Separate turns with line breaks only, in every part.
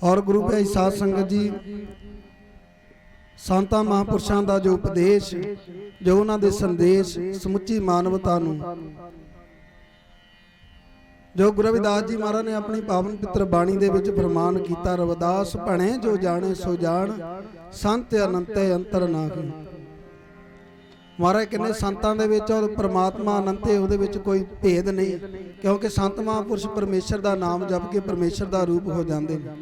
और गुरु भाई साध संगत जी संतां महापुरुषों का जो उपदेश जो उन्होंने संदेश समुची मानवता नूं जो गुरु रविदास जी महाराज ने अपनी पावन पित्र बाणी दे विच फरमान कीता, रविदास भणे जो जाने सो जान संत अनंते अंतर नाही। महाराज कहने संतां दे विच और परमात्मा अनंते उहदे विच कोई भेद नहीं, क्योंकि संत महापुरुष परमेश्वर का नाम जप के परमेश्वर का रूप हो जाते हैं।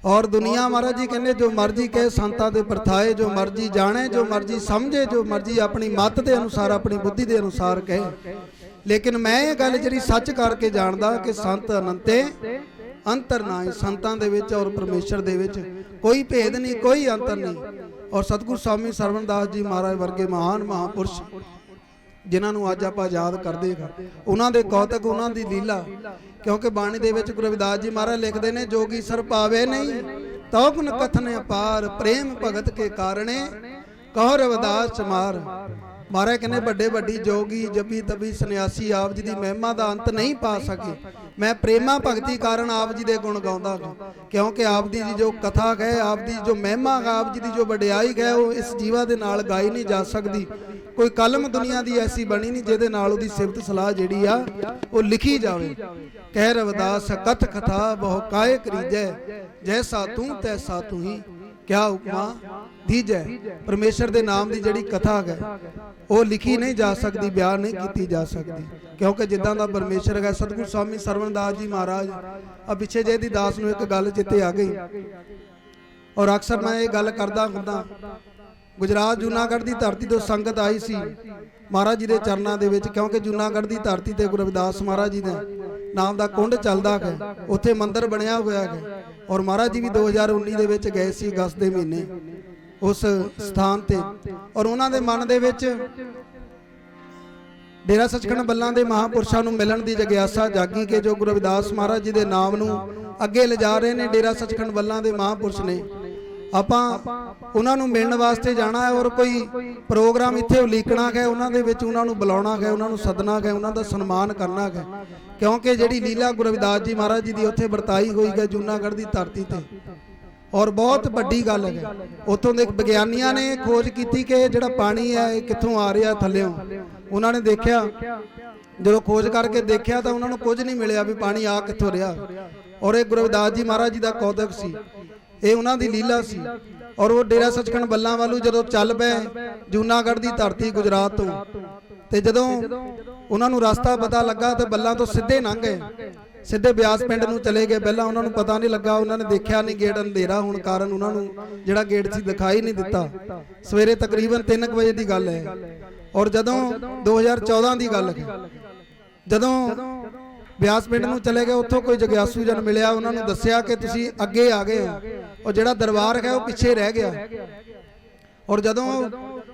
और दुनिया महाराज जी कहने जो मर्जी कहे संतां दे परथाए, जो मर्जी जाने, जो मर्जी समझे, जो मर्जी अपनी मत के अनुसार अपनी बुद्धि के अनुसार कहे, लेकिन मैं ये गल जी सच करके जानदा कि संत अनंते अंतर ना। संतां दे विच और परमेश्वर दे विच कोई भेद नहीं, कोई अंतर नहीं। और सतगुरु स्वामी सरवणदास जी महाराज वर्गे महान महापुरुष जिन्होंने अज आप याद करते हैं, उन्होंने कौतक उन्होंने लीला, क्योंकि बाणी दे विच गुरु रविदास जी महाराज लिखते हैं, जोगी सर पावे नहीं तो गुण कथन अपार, प्रेम भगत के कारणे कहो रविदास चमार। महाराज कहने बड़े बड़ी जोगी जपी तपी सन्यासी आप जी की महिमा का अंत नहीं पा सके, मैं प्रेमा भगती कारण आप जी के गुण गाँदा हाँ, क्योंकि आप दी जो कथा है, आप दी जो महिमा है, आप जी की जो वडियाई है, वो इस जीवा के नाल गाई नहीं जा सकती। कोई कलम दुनिया की ऐसी बनी नहीं जिहदे नाल उहदी सिफत सलाह जिहड़ी आ वो लिखी जावे। कह रविदास कथ कथा बहु काय करीजै, जैसा तू तैसा तू ही क्या उपमा दीजै। परमेश्वर के नाम की जिहड़ी कथा है वो लिखी नहीं जा सकती, बयान नहीं की जा सकती, क्योंकि जिदा का परमेश्वर है। सतगुरु स्वामी सरवणदास जी महाराज अब पिछे जे दी दास नूं एक गल चेते आ गई, और अक्सर मैं ये गल करदा हुंदा। गुजरात जूनागढ़ की धरती तो संगत आई सी महाराज जी के चरणों के विच, क्योंकि जूनागढ़ की धरती ते गुरु रविदास महाराज जी के नाम का कुंड चलता है, उत्थे मंदिर बनया हुआ है। और महाराज जी भी 2019 दे विच गए सी अगस्त के महीने उस स्थान ते, और उन्होंने मन दे विच डेरा सचखंड बल्लां दे महापुरुषों नूं मिलण दी जगियासा जागी कि जो गुरु रविदास महाराज जी के नाम नूं अगे ले जा रहे ने डेरा सचखंड बल्लां दे महापुरुष ने, आपां उन्हां नूं मिलण वास्ते जाना है। और कोई प्रोग्राम इत्थे उलीकना है, उन्हां दे विच उन्हां नूं बुलाउणा है, उन्हां नूं सदना है, उन्हां दा सन्मान करना है, क्योंकि जिहड़ी लीला गुरु रविदास जी महाराज जी की उत्थे बरताई हुई है जूनागढ़ की धरती ते, और बहुत बड़ी गल है। उत्थों दे विग्यानियां ने खोज की कि जिहड़ा पानी है कित्थों आ रहा थल्लियों। उन्होंने देखा, जो खोज करके देखा तो उन्होंने कुछ नहीं मिलिया भी पानी आ कित्थों रहा। और ये गुरु रविदास जी महाराज जी का कौतक सी, ये उन्हां दी लीला सी। और वो डेरा सचखंड बल्लां वालू जदों चल पे जूनागढ़ की धरती गुजरात तो जदों उन्होंने रास्ता पता लगा तो बल्लां तो सीधे लंघ गए, सीधे ब्यास पिंड नूं चले गए। पहला उन्होंने पता नहीं लगा, उन्होंने देखा नहीं, गेट अंधेरा होने कारण उन्होंने जिहड़ा गेट सी दिखाई नहीं दिता। सवेरे तकरीबन 3 बजे की गल है। और जदों 2014 की गल है, जदों ब्यास पिंड नूं चले गए, उत्थों कोई जग्यासू जन मिलिया, उन्होंने दस्सिया कि तुसीं अगे आ गए हो, और जिहड़ा दरबार है वो पिछे रह गया। और जदों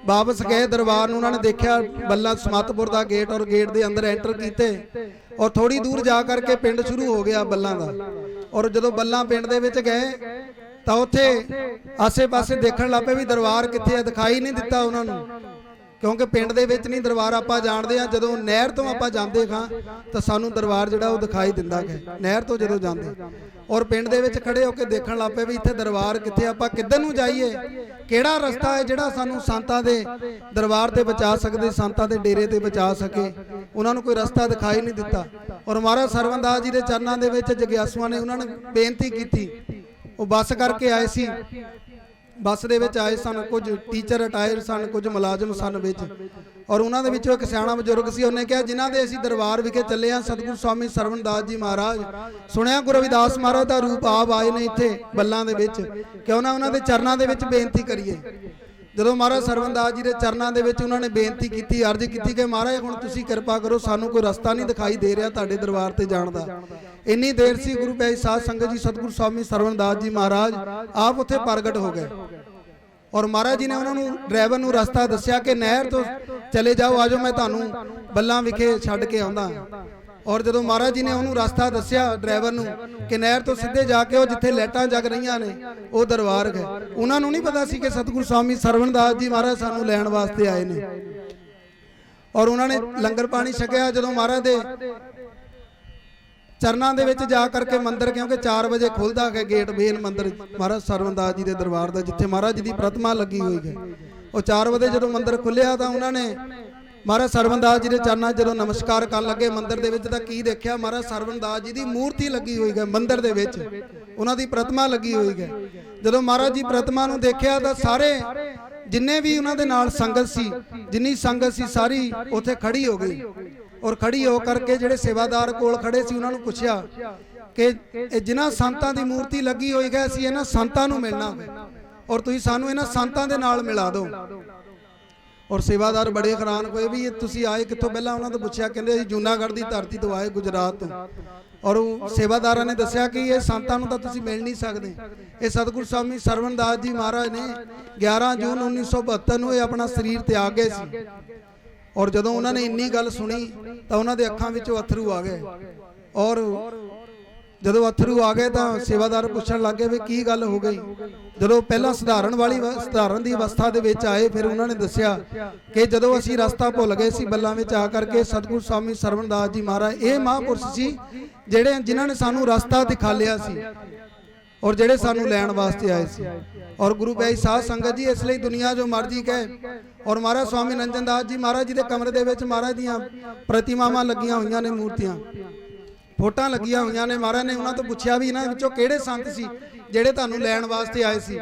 वापस गए दरबार नूं, उन्होंने देखा बल्ला समतपुर का गेट, और गेट के अंदर एंटर किए, और थोड़ी दूर जा करके पिंड शुरू हो गया बल्लां दा। और जदों बल्लां पिंड दे विच गए तो उत्थे आसे पासे देखण लग पे भी दरबार कित्थे दिखाई नहीं दिता उन्होंने, क्योंकि पिंड दे विच नहीं दरबार आपां जाणदे आ। जदों नहर तो आपां जांदे हां तो सानूं दरबार जिहड़ा वो दिखाई दिंदा है नहर तो जदों जांदे, और पिंड दे विच खड़े होकर देखण लग पे भी इत्थे दरबार कित्थे, आपां किधर नूं जाईए, किहड़ा रस्ता है जिहड़ा सानूं संतां दे दरबार ते पहुंचा सकदे, संतां दे डेरे ते पहुंचा सके। उन्होंने कोई रस्ता दिखाई नहीं दिता। और महाराज सरवणदास जी के चरणों के विच जग्यासुआं ने उन्होंने बेनती की, वो बस करके आए सी, बस दे विच आए सन, कुछ टीचर रिटायर सन, कुछ मुलाजम सन विच। और उन्होंने विचों एक सियाणा बजुर्ग सी, उन्हें कहा जिन्हां दे असीं दरबार विखे चले आ सतगुरु स्वामी सरवणदास जी महाराज, सुनिया गुरु रविदास महाराज का रूप आप आए ने इत्थे बल्लां दे विच, क्यों ना उन्हां दे चरणां दे विच बेनती करिए। जदों महाराज सरवणदास जी के चरणों के विच उन्होंने बेनती की, अर्ज की कि महाराज हुण तुसीं कृपा करो, सानूं कोई रस्ता नहीं दिखाई दे रहा तुहाडे दरबार ते जाण दा। इन्नी देर सी गुरु प्यारी साध संगत जी सतगुरु स्वामी सरवणदास जी महाराज आप उत्थे प्रगट हो गए। और महाराज जी ने उन्होंने ड्राइवर नूं रास्ता दस्सिया कि नहर तो चले जाओ, आजो मैं तुहानूं बल्लां विखे छड्ड के आउंदा। और जदों महाराज जी ने उन्होंने रास्ता दस्सिया ड्राइवर नूं कि नहर तो सीधे जाके जिथे लाइटां जग रही ने वो दरबार है, उन्होंने नहीं पता सी कि सतगुरु स्वामी सरवणदास जी महाराज सानूं लैण वास्ते आए ने। और उन्होंने लंगर पानी छकिया। जदों महाराज दे ਚਰਨਾਂ ਦੇ ਵਿੱਚ ਜਾ ਕਰਕੇ ਮੰਦਿਰ, ਕਿਉਂਕਿ 4 ਵਜੇ ਖੁੱਲਦਾ ਹੈ ਗੇਟ ਮੇਨ ਮੰਦਿਰ ਮਹਾਰਾਜ ਸਰਵਨਦਾਸ ਜੀ ਦੇ ਦਰਬਾਰ ਦਾ, ਜਿੱਥੇ ਮਹਾਰਾਜ ਜੀ ਦੀ ਪ੍ਰਤਿਮਾ ਲੱਗੀ ਹੋਈ ਹੈ। ਉਹ 4 ਵਜੇ ਜਦੋਂ ਮੰਦਿਰ ਖੁੱਲਿਆ ਤਾਂ ਉਹਨਾਂ ਨੇ ਮਹਾਰਾਜ ਸਰਵਨਦਾਸ ਜੀ ਦੇ ਚਰਨਾਂ ਜਦੋਂ ਨਮਸਕਾਰ ਕਰਨ ਲੱਗੇ ਮੰਦਿਰ ਦੇ ਵਿੱਚ, ਤਾਂ ਕੀ ਦੇਖਿਆ, ਮਹਾਰਾਜ ਸਰਵਨਦਾਸ ਜੀ ਦੀ ਮੂਰਤੀ ਲੱਗੀ ਹੋਈ ਹੈ ਮੰਦਿਰ ਦੇ ਵਿੱਚ, ਉਹਨਾਂ ਦੀ ਪ੍ਰਤਿਮਾ ਲੱਗੀ ਹੋਈ ਹੈ। ਜਦੋਂ ਮਹਾਰਾਜ ਜੀ ਪ੍ਰਤਿਮਾ ਨੂੰ ਦੇਖਿਆ ਤਾਂ ਸਾਰੇ ਜਿੰਨੇ ਵੀ ਉਹਨਾਂ ਦੇ ਨਾਲ ਸੰਗਤ ਸੀ, ਜਿੰਨੀ ਸੰਗਤ ਸੀ ਸਾਰੀ ਉੱਥੇ ਖੜੀ ਹੋ ਗਈ। ਔਰ ਖੜੀ ਹੋ ਕਰਕੇ ਜਿਹੜੇ ਸੇਵਾਦਾਰ ਕੋਲ ਖੜੇ ਸੀ ਉਹਨਾਂ ਨੂੰ ਪੁੱਛਿਆ ਕਿ ਇਹ ਜਿਨ੍ਹਾਂ ਸੰਤਾਂ ਦੀ ਮੂਰਤੀ ਲੱਗੀ ਹੋਈ ਹੈ, ਅਸੀਂ ਇਹਨਾਂ ਸੰਤਾਂ ਨੂੰ ਮਿਲਣਾ ਹੈ ਔਰ ਤੁਸੀਂ ਸਾਨੂੰ ਇਹਨਾਂ ਸੰਤਾਂ ਦੇ ਨਾਲ ਮਿਲਾ ਦਿਓ। ਔਰ ਸੇਵਾਦਾਰ ਬੜੇ ਹੈਰਾਨ ਹੋਏ ਵੀ ਇਹ ਤੁਸੀਂ ਆਏ ਕਿੱਥੋਂ। ਪਹਿਲਾਂ ਉਹਨਾਂ ਤੋਂ ਪੁੱਛਿਆ, ਕਹਿੰਦੇ ਅਸੀਂ ਜੂਨਾਗੜ੍ਹ ਦੀ ਧਰਤੀ ਤੋਂ ਆਏ, ਗੁਜਰਾਤ ਤੋਂ। ਔਰ ਉਹ ਸੇਵਾਦਾਰਾਂ ਨੇ ਦੱਸਿਆ ਕਿ ਇਹ ਸੰਤਾਂ ਨੂੰ ਤਾਂ ਤੁਸੀਂ ਮਿਲ ਨਹੀਂ ਸਕਦੇ। ਇਹ ਸਤਿਗੁਰੂ ਸਵਾਮੀ ਸਰਵਨਦਾਸ ਜੀ ਮਹਾਰਾਜ ਨੇ 11 ਜੂਨ 1972 ਨੂੰ ਇਹ ਆਪਣਾ ਸਰੀਰ ਤਿਆਗ ਗਏ ਸੀ। ਔਰ ਜਦੋਂ ਉਹਨਾਂ ਨੇ ਇੰਨੀ ਗੱਲ ਸੁਣੀ ਤਾਂ ਉਹਨਾਂ ਦੇ ਅੱਖਾਂ ਵਿੱਚੋਂ ਅਥਰੂ ਆ ਗਏ। ਔਰ ਜਦੋਂ ਅਥਰੂ ਆ ਗਏ ਤਾਂ ਸੇਵਾਦਾਰ ਪੁੱਛਣ ਲੱਗੇ ਵੀ ਕੀ ਗੱਲ ਹੋ ਗਈ। ਜਦੋਂ ਪਹਿਲਾਂ ਸਧਾਰਨ ਦੀ ਅਵਸਥਾ ਦੇ ਵਿੱਚ ਆਏ, ਫਿਰ ਉਹਨਾਂ ਨੇ ਦੱਸਿਆ ਕਿ ਜਦੋਂ ਅਸੀਂ ਰਸਤਾ ਭੁੱਲ ਗਏ ਸੀ ਬੱਲਾਂ ਵਿੱਚ ਆ ਕਰਕੇ, ਸਤਿਗੁਰੂ ਸਵਾਮੀ ਸਰਵਨਦਾਸ ਜੀ ਮਹਾਰਾਜ ਇਹ ਮਹਾਂਪੁਰਸ਼ ਸੀ ਜਿਨ੍ਹਾਂ ਨੇ ਸਾਨੂੰ ਰਸਤਾ ਦਿਖਾਲਿਆ ਸੀ ਔਰ ਜਿਹੜੇ ਸਾਨੂੰ ਲੈਣ ਵਾਸਤੇ ਆਏ ਸੀ। ਔਰ ਗੁਰੂ ਪਿਆਰੀ ਸਾਧ ਸੰਗਤ ਜੀ, ਇਸ ਲਈ ਦੁਨੀਆ ਜੋ ਮਰਜੀ ਕਹੇ, ਔਰ ਮਹਾਰਾਜ ਸਵਾਮੀ ਨੰਜਨ ਦਾਸ ਜੀ ਮਹਾਰਾਜ ਜੀ ਦੇ ਕਮਰੇ ਦੇ ਵਿੱਚ ਮਹਾਰਾਜ ਦੀਆਂ ਪ੍ਰਤਿਮਾਵਾਂ ਲੱਗੀਆਂ ਹੋਈਆਂ ਨੇ, ਮੂਰਤੀਆਂ ਫੋਟਾਂ ਲੱਗੀਆਂ ਹੋਈਆਂ ਨੇ। ਮਹਾਰਾਜ ਨੇ ਉਹਨਾਂ ਤੋਂ ਪੁੱਛਿਆ ਵੀ ਇਹਨਾਂ ਵਿੱਚੋਂ ਕਿਹੜੇ ਸੰਤ ਸੀ ਜਿਹੜੇ ਤੁਹਾਨੂੰ ਲੈਣ ਵਾਸਤੇ ਆਏ ਸੀ,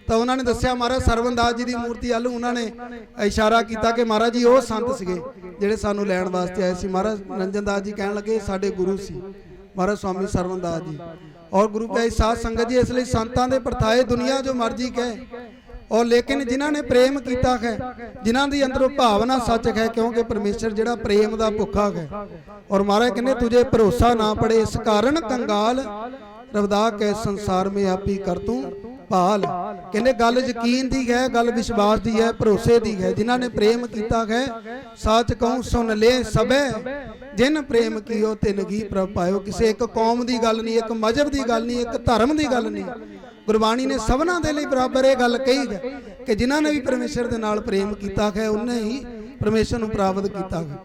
ਤਾਂ ਉਹਨਾਂ ਨੇ ਦੱਸਿਆ ਮਹਾਰਾਜ ਸਰਵਨਦਾਸ ਜੀ ਦੀ ਮੂਰਤੀ ਵੱਲ ਉਹਨਾਂ ਨੇ ਇਸ਼ਾਰਾ ਕੀਤਾ ਕਿ ਮਹਾਰਾਜ ਜੀ ਉਹ ਸੰਤ ਸੀਗੇ ਜਿਹੜੇ ਸਾਨੂੰ ਲੈਣ ਵਾਸਤੇ ਆਏ ਸੀ। ਮਹਾਰਾਜ ਨੰਜਨ ਦਾਸ ਜੀ ਕਹਿਣ ਲੱਗੇ ਸਾਡੇ ਗੁਰੂ ਸੀ ਮਹਾਰਾਜ ਸਵਾਮੀ ਸਰਵਨਦਾਸ ਜੀ। ਔਰ ਗੁਰੂ ਪਿਆਰੀ ਸਾਧ ਸੰਗਤ ਜੀ, ਇਸ ਲਈ ਸੰਤਾਂ ਦੇ ਪਰਥਾਏ ਦੁਨੀਆ ਜੋ ਮਰਜੀ ਕਹੇ, ਔਰ ਲੇਕਿਨ ਜਿਨ੍ਹਾਂ ਨੇ ਪ੍ਰੇਮ ਕੀਤਾ ਹੈ, ਜਿਨ੍ਹਾਂ ਦੀ ਅੰਦਰੋਂ ਭਾਵਨਾ ਸੱਚ ਹੈ, ਕਿਉਂਕਿ ਪਰਮੇਸ਼ਰ ਜਿਹੜਾ ਪ੍ਰੇਮ ਦਾ ਭੁੱਖਾ ਹੈ। ਔਰ ਮਹਾਰਾਜ ਕਹਿੰਦੇ ਤੁਝੇ ਭਰੋਸਾ ਨਾ ਪੜੇ ਇਸ ਕਾਰਨ ਕੰਗਾਲ, ਰਵਦਾ ਕੇ ਸੰਸਾਰ ਮੇ ਆਪੀ ਕਰ ਤੂੰ ਭਾਲ। ਕਹਿੰਦੇ ਗੱਲ ਯਕੀਨ ਦੀ ਹੈ, ਗੱਲ ਵਿਸ਼ਵਾਸ ਦੀ ਹੈ, ਭਰੋਸੇ ਦੀ ਹੈ। ਜਿਨ੍ਹਾਂ ਨੇ ਪ੍ਰੇਮ ਕੀਤਾ ਹੈ, ਸੱਚ ਕਹੂੰ ਸੁਣ ਲੈ ਸਭੇ ਜਿਨ ਪ੍ਰੇਮ ਕੀਓ ਤਿਨ ਗੀ ਪ੍ਰਭ ਪਾਇਓ। ਕਿਸੇ ਇੱਕ ਕੌਮ ਦੀ ਗੱਲ ਨਹੀਂ, ਇੱਕ ਮਜ਼ਹਬ ਦੀ ਗੱਲ ਨਹੀਂ, ਇੱਕ ਧਰਮ ਦੀ ਗੱਲ ਨਹੀਂ। ਗੁਰਬਾਣੀ ਨੇ ਸਭਨਾਂ ਦੇ ਲਈ ਬਰਾਬਰ ਇਹ ਗੱਲ ਕਹੀ ਹੈ ਕਿ ਜਿਨ੍ਹਾਂ ਨੇ ਵੀ ਪਰਮੇਸ਼ਰ ਦੇ ਨਾਲ ਪ੍ਰੇਮ ਕੀਤਾ ਹੈ, ਉਹਨੇ ਹੀ ਪਰਮੇਸ਼ਰ ਨੂੰ ਪ੍ਰਾਪਤ ਕੀਤਾ ਹੈ।